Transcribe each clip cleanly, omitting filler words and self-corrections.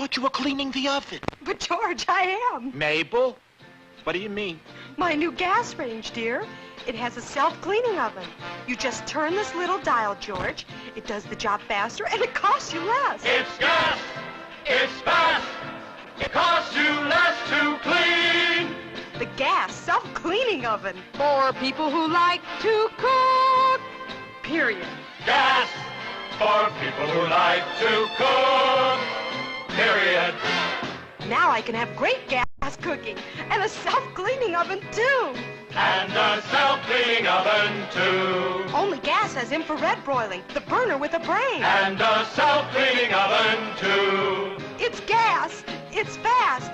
thought you were cleaning the oven. But, George, I am. Mabel? What do you mean? My new gas range, dear. It has a self-cleaning oven. You just turn this little dial, George. It does the job faster, and it costs you less. It's gas. It's fast. It costs you less to clean. The gas self-cleaning oven. For people who like to cook. Period. Gas. For people who like to cook. Period. Now I can have great gas cooking and a self-cleaning oven, too. And a self-cleaning oven, too. Only gas has infrared broiling, the burner with a brain. And a self-cleaning oven, too. It's gas. It's fast.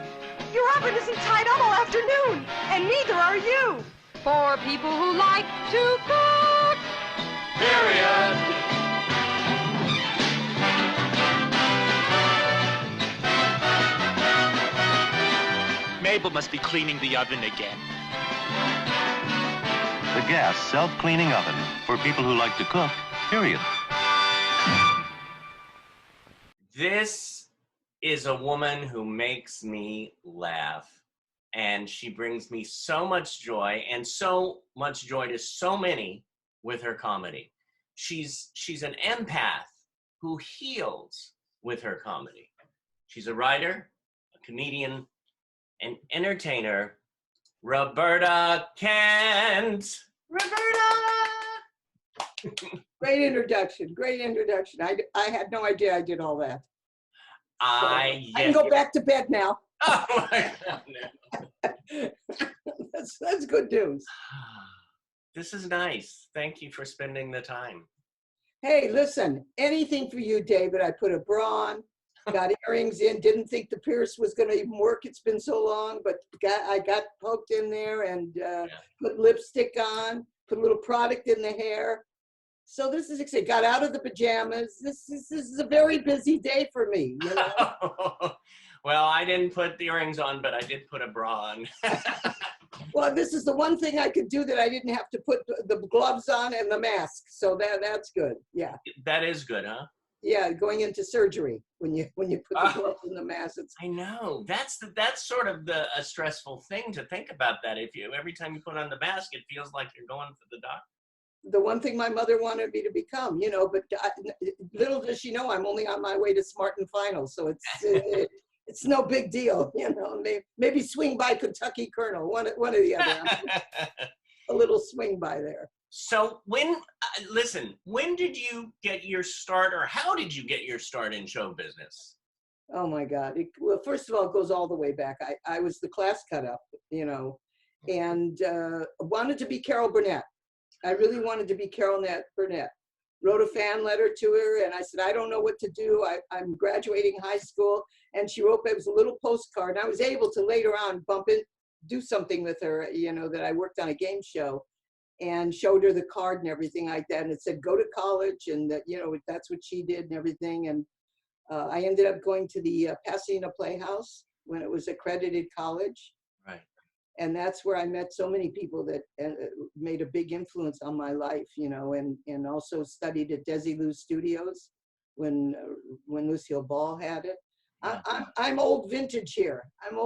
Your oven isn't tied up all afternoon, and neither are you. For people who like to cook. Period. Mabel must be cleaning the oven again. The gas self-cleaning oven for people who like to cook, period. This is a woman who makes me laugh, and she brings me so much joy, and so much joy to so many with her comedy. She's an empath who heals with her comedy. She's a writer, a comedian, an entertainer, Roberta Kent. Roberta! Great introduction. Great introduction. I had no idea I did all that. I can go back to bed now. Oh my God. That's good news. This is nice. Thank you for spending the time. Hey, listen, anything for you, David. I put a bra on, got earrings in, didn't think the pierce was going to even work. It's been so long, but I got poked in there and put lipstick on, put a little product in the hair. So this is exciting. Got out of the pajamas. This is a very busy day for me, you know? Well, I didn't put the earrings on, but I did put a bra on. Well, this is the one thing I could do that I didn't have to put the gloves on and the mask. So that's good. Yeah. That is good, huh? Yeah, going into surgery when you put the gloves and the mask. I know. That's sort of a stressful thing to think about. That every time you put on the mask, it feels like you're going for the doctor. The one thing my mother wanted me to become, you know, but little does she know I'm only on my way to Smart and Final, so it's no big deal, you know. Maybe swing by Kentucky Colonel, one or the other. A little swing by there. So when did you get your start, or how did you get your start in show business? Oh my God. Well, first of all, it goes all the way back. I was the class cut up, you know, and wanted to be Carol Burnett. I really wanted to be Carol Burnett. Wrote a fan letter to her, and I said, I don't know what to do. I'm graduating high school. And she wrote, it was a little postcard. And I was able to later on do something with her, you know, that I worked on a game show and showed her the card and everything like that. And it said, go to college. And that, you know, that's what she did and everything. And I ended up going to the Pasadena Playhouse when it was accredited college. Right. And that's where I met so many people that made a big influence on my life, you know, and also studied at Desilu Studios when Lucille Ball had it. I'm old vintage here. I'm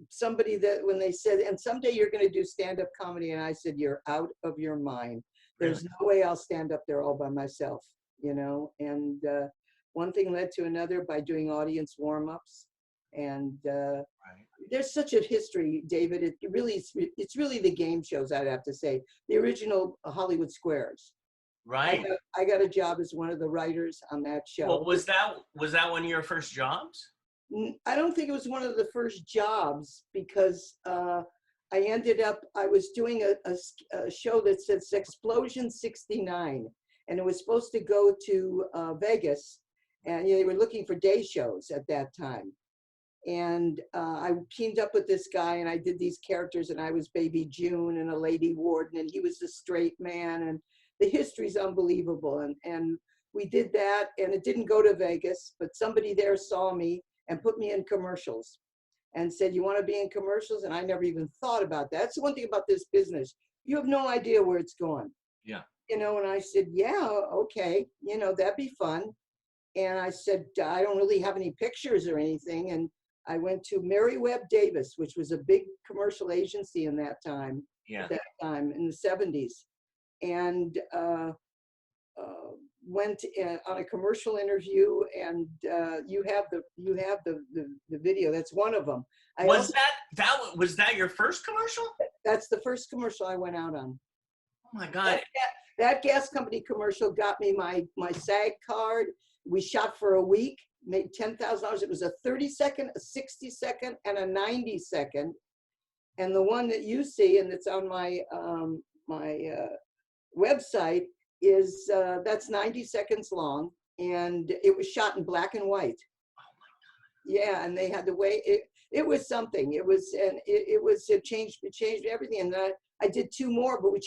somebody that when they said, and someday you're going to do stand-up comedy, and I said, you're out of your mind. There's no way I'll stand up there all by myself, you know. And one thing led to another by doing audience warm-ups. And there's such a history, David. It's really the game shows, I'd have to say. The original Hollywood Squares. Right. I got a job as one of the writers on that show. Well, was that one of your first jobs? I don't think it was one of the first jobs because I was doing a show that said Explosion 69, and it was supposed to go to Vegas, and you know, they were looking for day shows at that time. And I teamed up with this guy, and I did these characters, and I was Baby June and a lady warden, and he was the straight man, and the history's unbelievable. And we did that, and it didn't go to Vegas, but somebody there saw me and put me in commercials and said, you want to be in commercials? And I never even thought about that. That's the one thing about this business. You have no idea where it's going. Yeah. you know, and I said, yeah, okay, you know, that'd be fun. And I said, I don't really have any pictures or anything. And I went to Mary Webb Davis, which was a big commercial agency in that time, Yeah. at that time in the 70s. And went on a commercial interview, and you have the video. That's one of them. Was that your first commercial? That's the first commercial I went out on. Oh my God. That gas company commercial got me my SAG card. We shot for a week, made $10,000. It was a 30-second, a 60-second, and a 90-second. And the one that you see, and it's on my website, is that's 90 seconds long, and it was shot in black and white. Oh my God. Yeah, and they had the way it was something. It changed everything. And I did two more, but we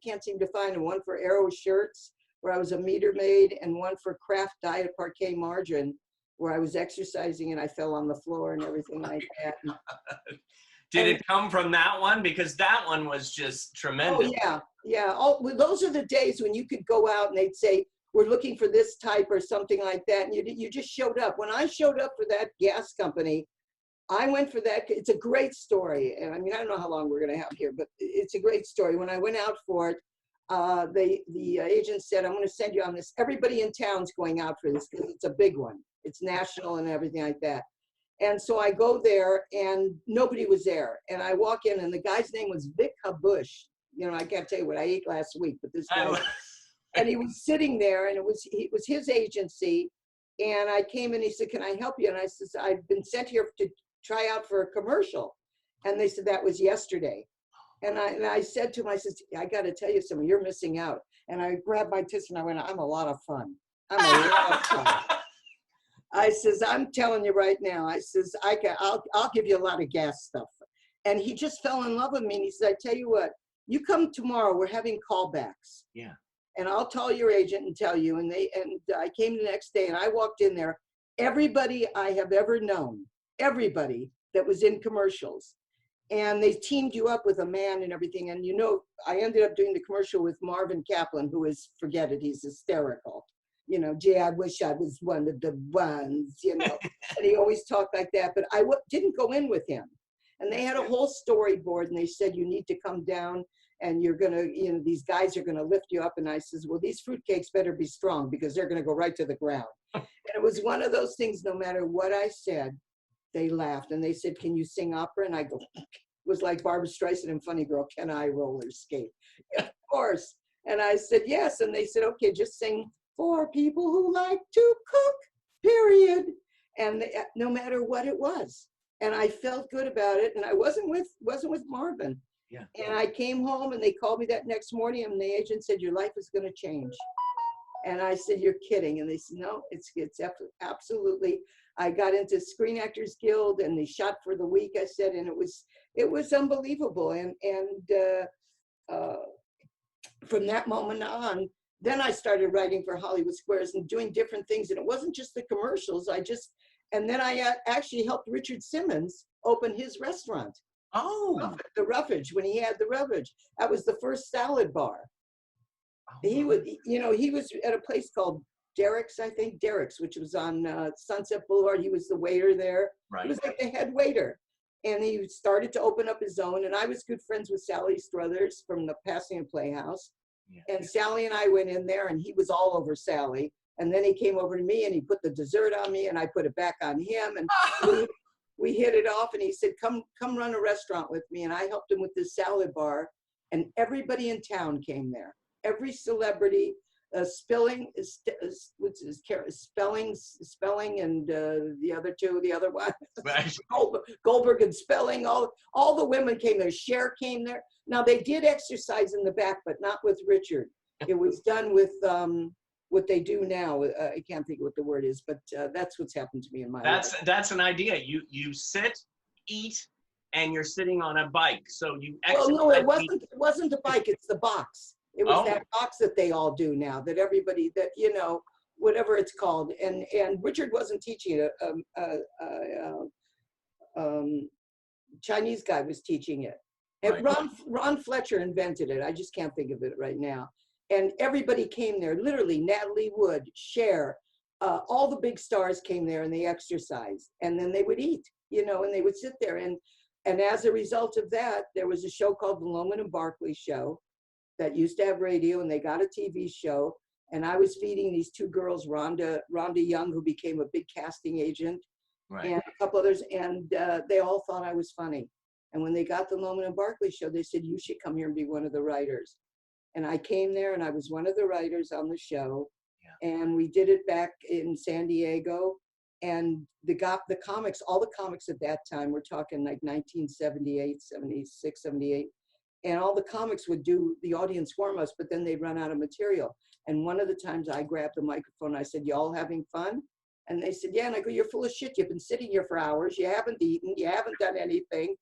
can't seem to find them. One for Arrow Shirts, where I was a meter maid, and one for Kraft Diet Parquet Margarine, where I was exercising and I fell on the floor and everything like that. Did it come from that one? Because that one was just tremendous. Oh, yeah. Those are the days when you could go out and they'd say, we're looking for this type or something like that. And you just showed up. When I showed up for that gas company, I went for that. It's a great story. And I mean, I don't know how long we're going to have here, but it's a great story. When I went out for it, the agent said, I'm going to send you on this. Everybody in town's going out for this because it's a big one. It's national and everything like that. And so I go there, and nobody was there. And I walk in, and the guy's name was Vic Habush. You know, I can't tell you what I ate last week, but this guy, and he was sitting there, and it was his agency. And I came in, he said, can I help you? And I said, I've been sent here to try out for a commercial. And they said, that was yesterday. And I said to him, I said, I got to tell you something, you're missing out. And I grabbed my tits and I went, I'm a lot of fun. I'm a lot of fun. I says, I'm telling you right now, I says, I'll give you a lot of gas stuff. And he just fell in love with me. And he said, I tell you what, you come tomorrow, we're having callbacks. Yeah. And I'll tell your agent and tell you. And I came the next day and I walked in there. Everybody I have ever known, everybody that was in commercials. And they teamed you up with a man and everything. And you know, I ended up doing the commercial with Marvin Kaplan, who is, forget it, he's hysterical. You know, gee, I wish I was one of the ones, you know. And he always talked like that. But I didn't go in with him. And they had a whole storyboard, and they said, you need to come down, and you're going to, you know, these guys are going to lift you up. And I says, well, these fruitcakes better be strong because they're going to go right to the ground. And it was one of those things, no matter what I said, they laughed. And they said, can you sing opera? And I go, it was like Barbara Streisand in Funny Girl, can I roller skate? Of course. And I said, yes. And they said, okay, just sing for people who like to cook, period. And no matter what it was. And I felt good about it. And I wasn't with Marvin. Yeah. And I came home and they called me that next morning and the agent said, your life is going to change. And I said, you're kidding. And they said, no, it's absolutely. I got into Screen Actors Guild and they shot for the week, I said, and it was unbelievable. And from that moment on, then I started writing for Hollywood Squares and doing different things. And it wasn't just the commercials. And then I actually helped Richard Simmons open his restaurant. Oh. The Roughage, when he had the Roughage. That was the first salad bar. Oh. He was at a place called Derek's, I think, which was on Sunset Boulevard. He was the waiter there. Right. He was like the head waiter. And he started to open up his own. And I was good friends with Sally Struthers from the Pasadena Playhouse. Yeah. And Sally and I went in there and he was all over Sally. And then he came over to me and he put the dessert on me and I put it back on him. And we hit it off and he said, come run a restaurant with me. And I helped him with this salad bar. And everybody in town came there. Every celebrity, Spelling, and the other one, Right. Goldberg and Spelling, all the women came there. Cher came there. Now they did exercise in the back, but not with Richard. It was done with what they do now. I can't think of what the word is, but that's what's happened to me in my life. That's an idea. You sit, eat, and you're sitting on a bike. So you exercise. Well, no, it wasn't the bike. It's the box. It was that box that they all do now, that everybody, that, you know, whatever it's called. And Richard wasn't teaching it. Chinese guy was teaching it. And Right. Ron Fletcher invented it. I just can't think of it right now. And everybody came there, literally Natalie Wood, Cher, all the big stars came there and they exercised. And then they would eat, you know, and they would sit there. And as a result of that, there was a show called the Loman and Barkley Show that used to have radio, and they got a TV show. And I was feeding these two girls, Rhonda Young, who became a big casting agent, and a couple others, and they all thought I was funny. And when they got the Loman and Barkley Show, they said, you should come here and be one of the writers. And I came there and I was one of the writers on the show. Yeah. And we did it back in San Diego. And the comics, all the comics at that time, we're talking like 1978, 76, 78. And all the comics would do the audience for us, but then they'd run out of material. And one of the times I grabbed the microphone, I said, y'all having fun? And they said, yeah. And I go, you're full of shit. You've been sitting here for hours. You haven't eaten. You haven't done anything.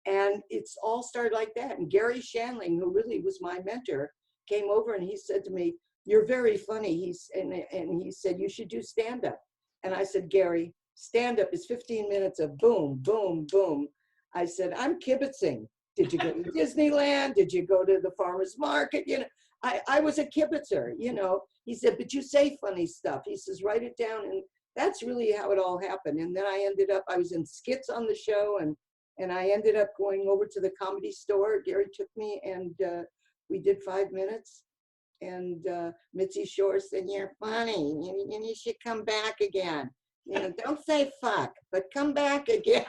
And it's all started like that. And Gary Shandling, who really was my mentor, came over and he said to me, you're very funny. And he said, you should do stand-up. And I said, Gary, stand-up is 15 minutes of boom, boom, boom. I said, I'm kibitzing. Did you go to Disneyland? Did you go to the farmer's market? You know, I was a kibitzer, you know. He said, but you say funny stuff. He says, write it down. And that's really how it all happened. And then I was in skits on the show, and I ended up going over to the Comedy Store. Gary took me, and we did 5 minutes. And Mitzi Shore said, you're funny. You should come back again. You know, don't say fuck, but come back again.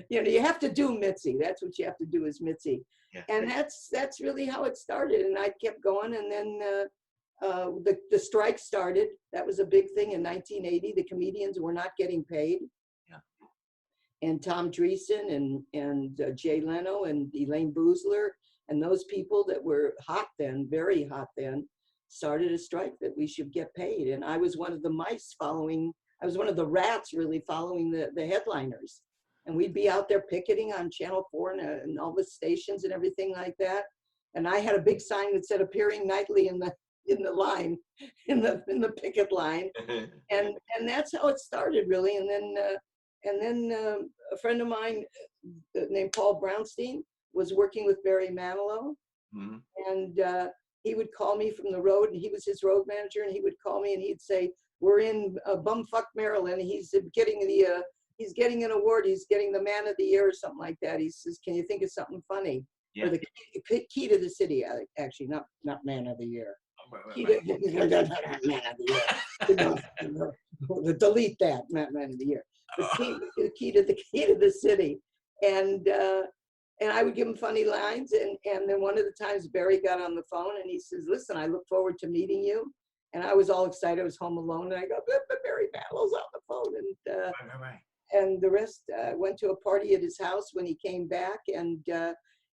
You know, you have to do Mitzi. That's what you have to do is Mitzi. Yeah. And that's really how it started. And I kept going. And then the strike started. That was a big thing in 1980. The comedians were not getting paid. Yeah. And Tom Dreesen and Jay Leno and Elaine Boozler and those people that were hot then, very hot then, started a strike that we should get paid. And I was one of the mice I was one of the rats really following the headliners. And we'd be out there picketing on Channel 4 and all the stations and everything like that. And I had a big sign that said appearing nightly in the line, in the picket line. And that's how it started really. And then a friend of mine named Paul Brownstein was working with Barry Manilow. Mm-hmm. And he would call me from the road, and he was his road manager, and he would call me and he'd say, we're in bumfuck Maryland. He's getting an award. He's getting the man of the year or something like that. He says, can you think of something funny? Yeah. Or the key to the city, actually, not man of the year. Man of the year. Delete that, not man of the year. The key to the city. And I would give him funny lines. And then one of the times Barry got on the phone and he says, listen, I look forward to meeting you. And I was all excited. I was home alone. And I go, but Barry Manilow's on the phone. And the rest went to a party at his house when he came back. And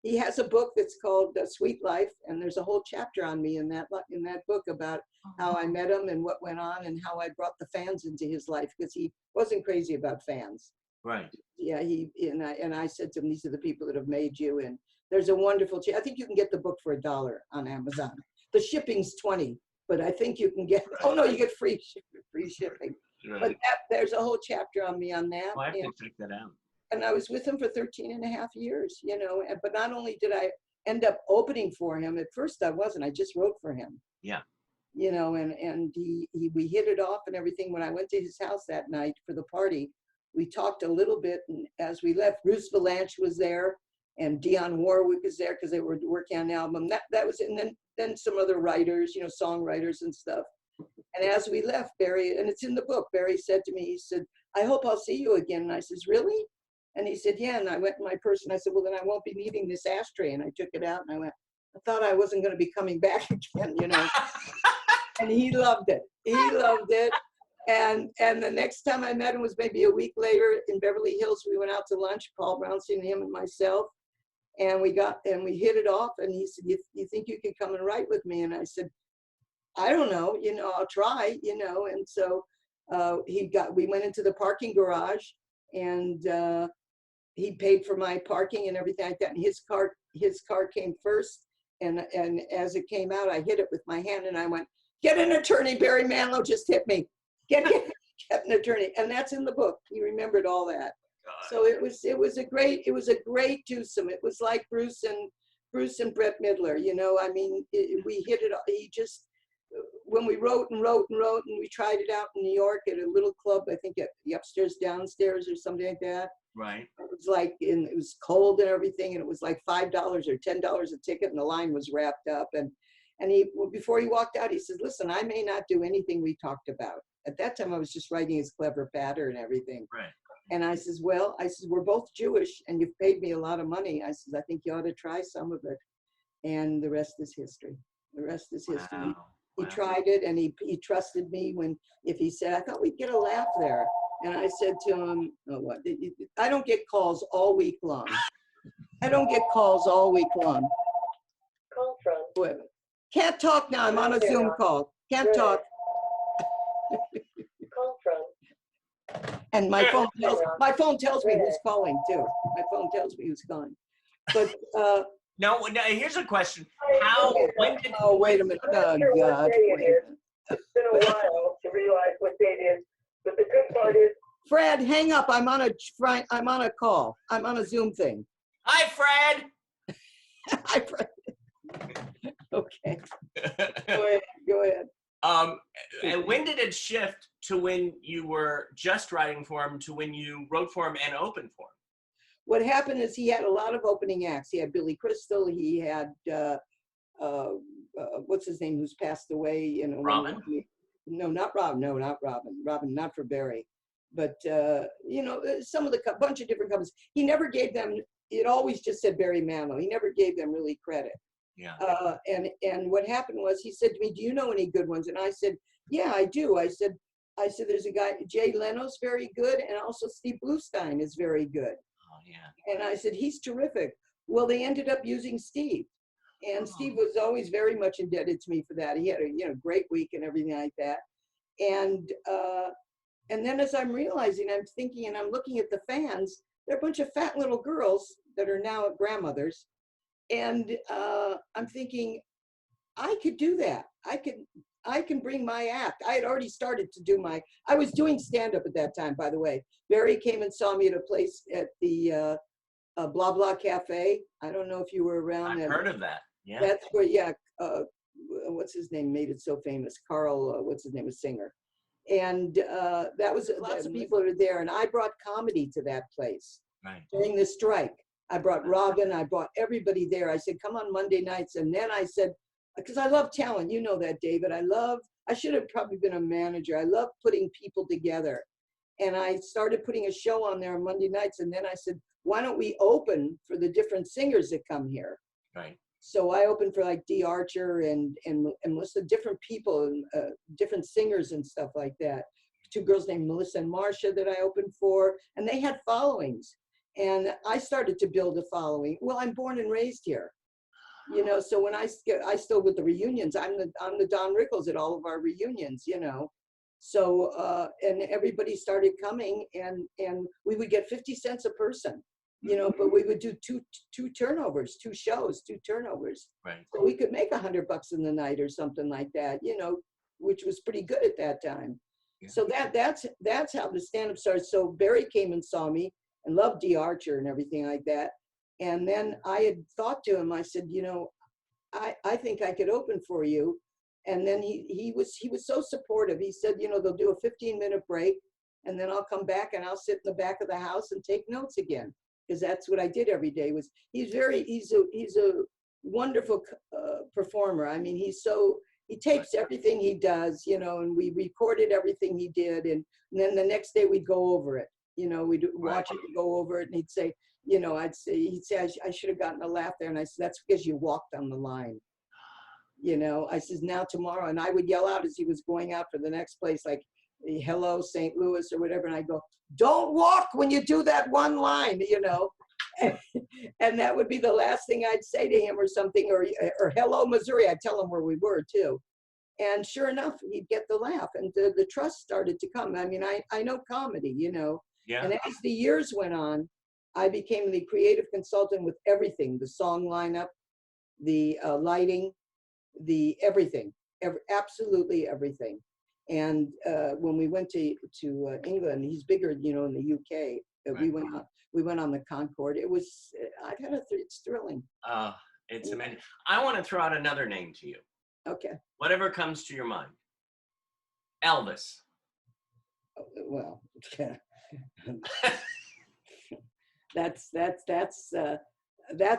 he has a book that's called Sweet Life. And there's a whole chapter on me in that book about how I met him and what went on and how I brought the fans into his life, because he wasn't crazy about fans. Right. Yeah. And I said to him, these are the people that have made you. And there's a wonderful, I think you can get the book for $1 on Amazon. The shipping's $20, but I think you can get, oh no, you get free shipping. Right. But there's a whole chapter on me on that. Well, I have to check that out. And I was with him for 13 and a half years, you know, but not only did I end up opening for him, at first I wasn't, I just wrote for him. Yeah. You know, and we hit it off and everything. When I went to his house that night for the party, we talked a little bit, and as we left, Bruce Valanche was there and Dionne Warwick was there because they were working on the album. That was, and then some other writers, you know, songwriters and stuff. And as we left, Barry, and it's in the book, Barry said to me, he said, I hope I'll see you again. And I says, really? And he said, yeah. And I went in my purse and I said, well, then I won't be needing this ashtray. And I took it out and I went, I thought I wasn't going to be coming back again, you know. And he loved it. He loved it. And the next time I met him was maybe a week later in Beverly Hills. We went out to lunch, Paul Brownstein, him and myself. And we hit it off. And he said, you think you could come and write with me? And I said, I don't know, you know, I'll try, you know. And so we went into the parking garage, and he paid for my parking and everything like that. And his car came first. And as it came out, I hit it with my hand and I went, get an attorney, Barry Manilow just hit me. Get an attorney. And that's in the book. He remembered all that. God. So it was a great twosome. It was like Bruce and Bruce and Brett Midler, you know, I mean, we hit it. He just, when we wrote and wrote and wrote, and we tried it out in New York at a little club, I think at the Upstairs Downstairs or something like that. Right. It was like, it was cold and everything, and it was like $5 or $10 a ticket, and the line was wrapped up. And he, before he walked out, he says, listen, I may not do anything we talked about. At that time, I was just writing his clever patter and everything. Right. And I says, well, I says, we're both Jewish, and you've paid me a lot of money. I says, I think you ought to try some of it. And the rest is history. The rest is history. Wow. He Wow. tried it, and he trusted me if he said, I thought we'd get a laugh there. And I said to him, oh, what? I don't get calls all week long. I don't get calls all week long. Call from. Wait a minute. Can't talk now. I'm on a Zoom call. Can't talk. Call from. And my phone tells me who's calling too. My phone tells me who's calling. But No, here's a question. How, when did, oh, wait a minute. Oh, Sure, what God. day it is. It's been a while to realize what day it is. But the good part is, Fred, hang up. I'm on a call. I'm on a Zoom thing. hi, Fred. Hi, Fred. Okay. Go ahead. And when did it shift to when you were just writing for him to when you wrote for him and opened for him? What happened is he had a lot of opening acts. He had Billy Crystal. He had what's his name, who's passed away? You know, Robin? No, not Robin. No, not Robin. Robin, not for Barry. But you know, some of the bunch of different companies. He never gave them. It always just said Barry Manilow. He never gave them really credit. Yeah. And what happened was he said to me, "Do you know any good ones?" And I said, "Yeah, I do." I said, "There's a guy, Jay Leno's very good, and also Steve Bluestein is very good." Oh, yeah. And I said, "He's terrific." Well, they ended up using Steve, and Steve was always very much indebted to me for that. He had a great week and everything like that. And then as I'm realizing, I'm thinking, and I'm looking at the fans, they're a bunch of fat little girls that are now grandmothers. And I'm thinking, I could do that. I can bring my act. I had already started to do I was doing stand-up at that time, by the way. Barry came and saw me at a place at the Blah Blah Cafe. I don't know if you were around. I've heard of that. Yeah. That's where, what's his name made it so famous? Carl, what's his name, a singer. And that was, lots of people are there. And I brought comedy to that place Right. during the strike. I brought Robin, I brought everybody there. I said, come on Monday nights. And then I said, because I love talent, you know that, David. I should have probably been a manager. I love putting people together. And I started putting a show on there on Monday nights. And then I said, why don't we open for the different singers that come here? Right. So I opened for like Dee Archer and Melissa, different people, different singers and stuff like that. Two girls named Melissa and Marcia that I opened for, and they had followings. And I started to build a following. Well, I'm born and raised here, you know. So when I still with the reunions, I'm the Don Rickles at all of our reunions, you know. So and everybody started coming, and we would get 50 cents a person, you know. But we would do two turnovers, two shows, two turnovers. Right. So we could make $100 in the night or something like that, you know, which was pretty good at that time. Yeah. So that's how the stand-up started. So Barry came and saw me and loved Dee Archer and everything like that. And then I had thought to him, I said, you know, I think I could open for you. And then he was so supportive. He said, you know, they'll do a 15-minute break, and then I'll come back and I'll sit in the back of the house and take notes again, because that's what I did every day. He's a wonderful performer. I mean, he tapes everything he does, you know, and we recorded everything he did, and then the next day we'd go over it. You know, we'd watch it, go over it, and he'd say, you know, he'd say, I should have gotten a laugh there. And I said, that's because you walked on the line. You know, I says, now tomorrow. And I would yell out as he was going out for the next place, like, hello, St. Louis or whatever. And I go, don't walk when you do that one line, you know. And that would be the last thing I'd say to him or something, or hello, Missouri. I'd tell him where we were too. And sure enough, he'd get the laugh, and the trust started to come. I mean, I know comedy, you know. Yeah. And as the years went on, I became the creative consultant with everything, the song lineup, the lighting, the everything, absolutely everything. And when we went to England, he's bigger, you know, in the UK. Right. We went on the Concorde. It was, it's thrilling. It's amazing. I want to throw out another name to you. Okay. Whatever comes to your mind. Elvis. Well, that's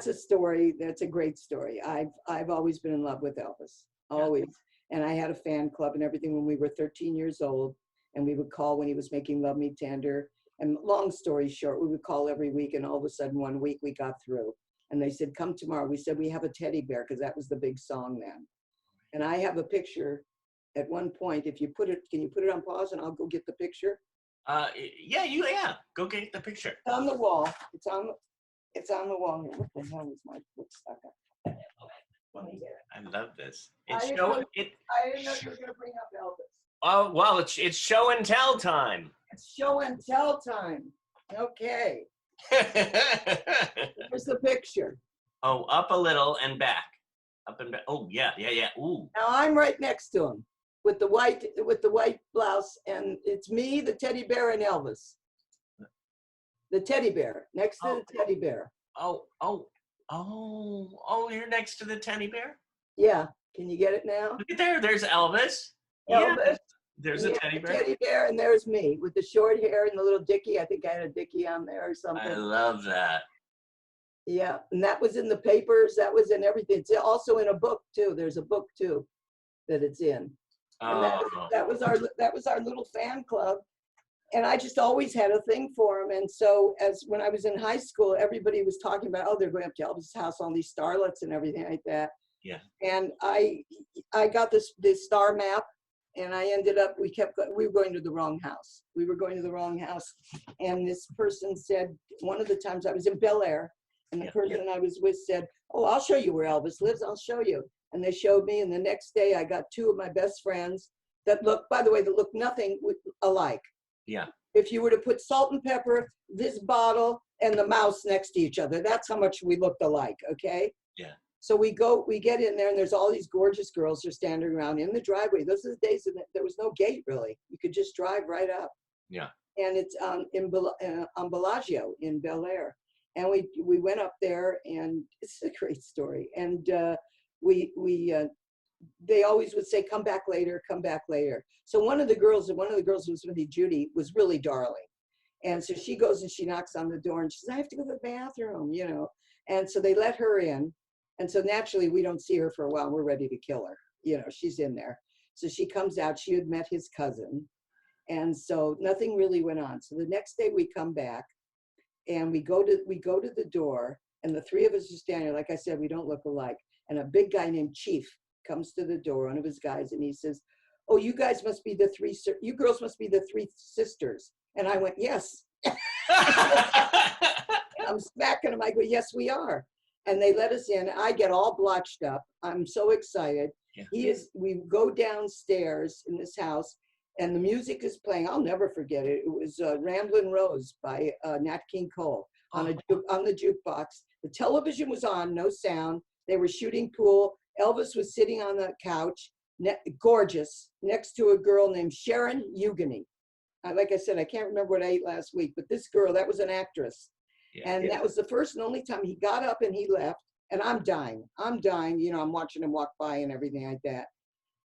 a story. That's a great story. I've always been in love with Elvis, always. And I had a fan club and everything when we were 13 years old, and we would call when he was making Love Me Tender. And long story short, we would call every week, and all of a sudden one week we got through. And they said, come tomorrow. We said, we have a teddy bear, because that was the big song then. And I have a picture at one point. If you put it, can you put it on pause and I'll go get the picture? Yeah. Go get the picture. It's on the wall. It's on the wall here. What the hell is my foot stuck up? I love this. I didn't know you were going to bring up Elvis. Oh, well, it's show and tell time. It's show and tell time. Okay. Here's the picture. Oh, up a little and back. Up and back. Oh, yeah. Ooh. Now I'm right next to him with the white blouse, and it's me, the teddy bear, and Elvis. The teddy bear, next to the teddy bear. Oh, you're next to the teddy bear? Yeah. Can you get it now? Look at there. There's Elvis. Elvis. Yeah. There's a teddy bear. Teddy bear, and there's me with the short hair and the little dickie. I think I had a dickie on there or something. I love that. Yeah, and that was in the papers. That was in everything. It's also in a book too. There's a book too that it's in. And that was our little fan club. And I just always had a thing for him. And so when I was in high school, everybody was talking about, oh, they're going up to Elvis' house, all these starlets and everything like that. Yeah. And I got this star map, and I ended up, we were going to the wrong house. We were going to the wrong house. And this person said, one of the times I was in Bel Air, and the person I was with said, oh, I'll show you where Elvis lives. I'll show you. And they showed me. And the next day I got two of my best friends that look nothing alike. Yeah. If you were to put salt and pepper, this bottle, and the mouse next to each other, that's how much we looked alike. Okay. Yeah. So we get in there, and there's all these gorgeous girls are standing around in the driveway. Those are the days that there was no gate, really. You could just drive right up. Yeah. And it's on Bellagio in Bel Air. And we went up there, and it's a great story. And they always would say, come back later, come back later. So one of the girls who was with me, Judy, was really darling. And so she goes and she knocks on the door, and she says, I have to go to the bathroom, you know. And so they let her in. And so naturally, we don't see her for a while. We're ready to kill her. You know, she's in there. So she comes out. She had met his cousin. And so nothing really went on. So the next day we come back, and we go to the door, and the three of us are standing there. Like I said, we don't look alike. And a big guy named Chief comes to the door, one of his guys, and he says, oh, you girls must be the three sisters. And I went, yes. And I'm smacking him. I go, yes, we are. And they let us in. I get all blotched up. I'm so excited. Yeah. We go downstairs in this house, and the music is playing. I'll never forget it. It was Ramblin' Rose by Nat King Cole on the jukebox. The television was on, no sound. They were shooting pool. Elvis was sitting on the couch, gorgeous, next to a girl named Sharon Eugenie. Like I said, I can't remember what I ate last week, but this girl, that was an actress. Yeah, and that was the first and only time he got up and he left. And I'm dying. You know, I'm watching him walk by and everything like that.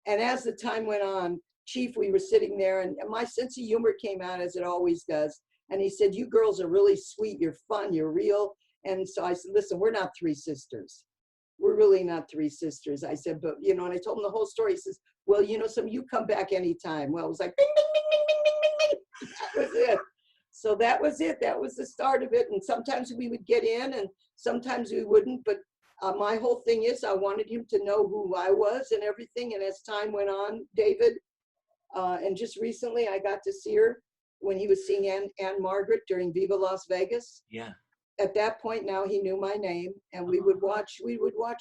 And as the time went on, Chief, we were sitting there, and my sense of humor came out, as it always does. And he said, you girls are really sweet. You're fun. You're real. And so I said, listen, we're not three sisters. We're really not three sisters. I said, but, you know, and I told him the whole story. He says, well, you know, you come back anytime. Well, it was like, bing, bing, bing, bing, bing, bing, bing. That was it. So that was it. That was the start of it. And sometimes we would get in and sometimes we wouldn't. But my whole thing is I wanted him to know who I was and everything. And as time went on, David, and just recently I got to see her when he was seeing Anne Margaret during Viva Las Vegas. Yeah. At that point now he knew my name, and we would watch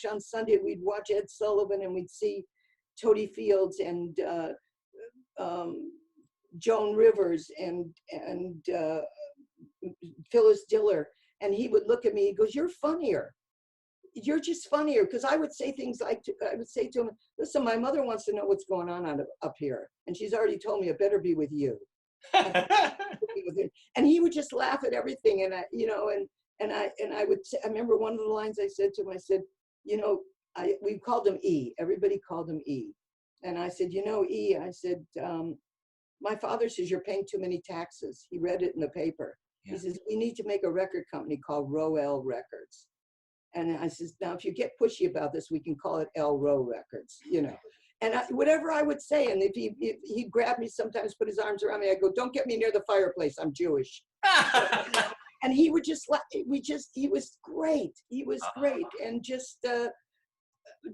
on Sunday, we'd watch Ed Sullivan, and we'd see Toady Fields and Joan Rivers and Phyllis Diller. And he would look at me, he goes, you're funnier. You're just funnier. Because I would say things like, I would say to him, listen, my mother wants to know what's going on up here. And she's already told me it better be with you. And he would just laugh at everything. And I, you know, and I would say, I remember one of the lines I said to him, I said, you know, we called him E. Everybody called him E. And I said, you know, E, I said, my father says you're paying too many taxes. He read it in the paper. Yeah. He says, we need to make a record company called Row Records. And I says, now, if you get pushy about this, we can call it El Row Records, you know. And whatever I would say, and if he'd grab me sometimes, put his arms around me, I'd go, don't get me near the fireplace, I'm Jewish. And he would just, he was great. He was great. And just,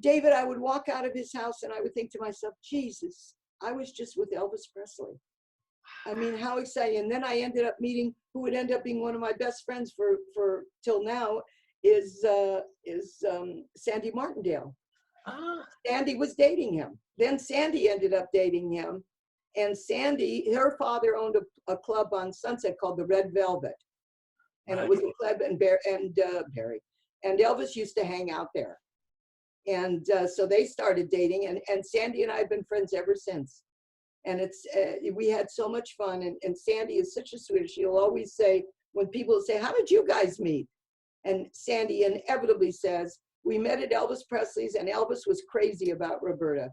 David, I would walk out of his house and I would think to myself, Jesus, I was just with Elvis Presley. I mean, how exciting. And then I ended up meeting who would end up being one of my best friends for till now is Sandy Martindale. Sandy was dating him. Then Sandy ended up dating him. And Sandy, her father owned a club on Sunset called the Red Velvet. And it was a club, and Barry. And Elvis used to hang out there. And so they started dating, and Sandy and I have been friends ever since. And it's we had so much fun. And Sandy is such a sweetheart. She'll always say, when people say, how did you guys meet? And Sandy inevitably says, we met at Elvis Presley's, and Elvis was crazy about Roberta.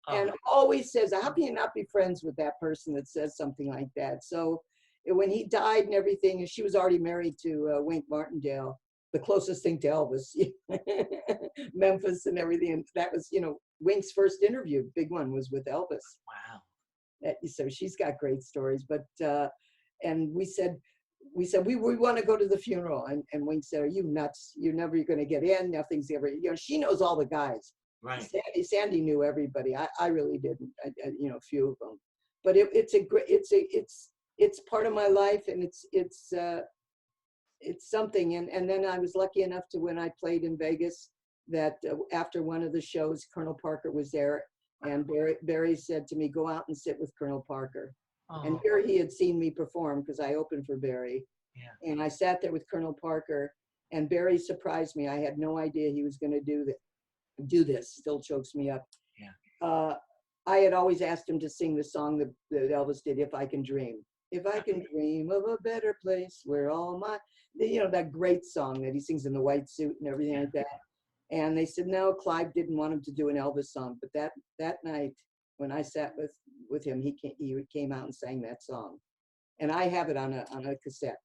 And always says, how can you not be friends with that person that says something like that? So when he died and everything, and she was already married to Wink Martindale, the closest thing to Elvis, Memphis and everything. And that was, you know, Wink's first interview, big one, was with Elvis. Wow. So she's got great stories. But, and we said, we want to go to the funeral. And Wink said, are you nuts? You're never going to get in. Nothing's ever, you know, she knows all the guys. Right. Sandy knew everybody. I really didn't, you know, a few of them. But it's part of my life, and it's something. And then I was lucky enough to, when I played in Vegas, that after one of the shows, Colonel Parker was there, and Barry said to me, go out and sit with Colonel Parker. And here he had seen me perform, because I opened for Barry. Yeah. And I sat there with Colonel Parker, and Barry surprised me. I had no idea he was going to do this. Still chokes me up. Yeah. I had always asked him to sing the song that Elvis did, If I Can Dream. If I can dream of a better place where all my, you know, that great song that he sings in the white suit and everything like that. And they said, no, Clive didn't want him to do an Elvis song. But that night, when I sat with him, he came out and sang that song. And I have it on a cassette.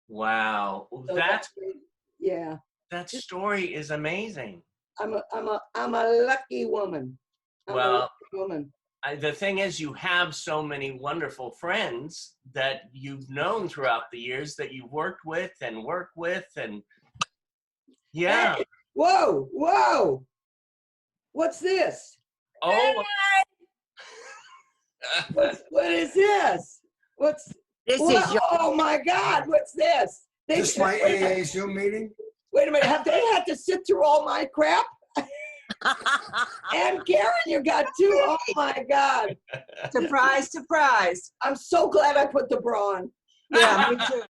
Wow. So yeah. That story is amazing. I'm a lucky woman. The thing is, you have so many wonderful friends that you've known throughout the years that you've worked with, and yeah. Hey, whoa! What's this? Oh. What is this? Oh my God! What's this? This my AA Zoom meeting? Wait a minute. Have they had to sit through all my crap? And Karen, you got two. Oh my God! Surprise! I'm so glad I put the bra on. Yeah, me too.